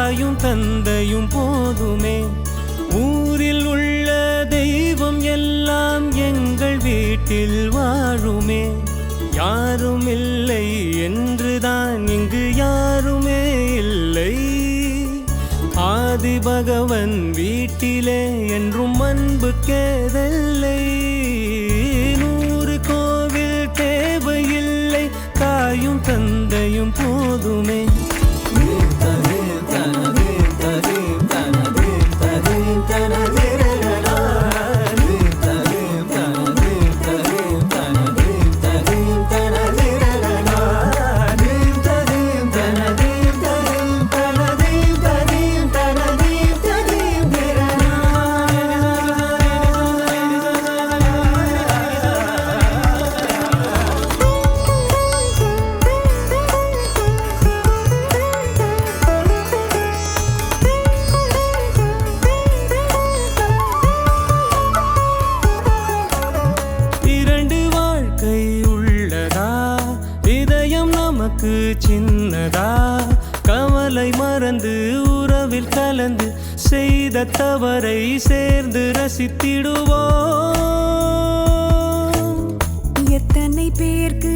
தாயும் தந்தையும் போதுமே. ஊரில் உள்ள தெய்வம் எல்லாம் எங்கள் வீட்டில் வாழுமே. யாரும் இல்லை என்றுதான் இங்கு யாருமே இல்லை. ஆதி பகவன் வீட்டிலே என்றும் அன்பு கேதல்லை. 100 கோவில் தேவையில்லை, தாயும் தந்தையும் போதுமே. சின்னதா கவலை மறந்து உறவில் கலந்து செய்த தவறை சேர்ந்து ரசித்திடுவோம். எத்தனை பேருக்கு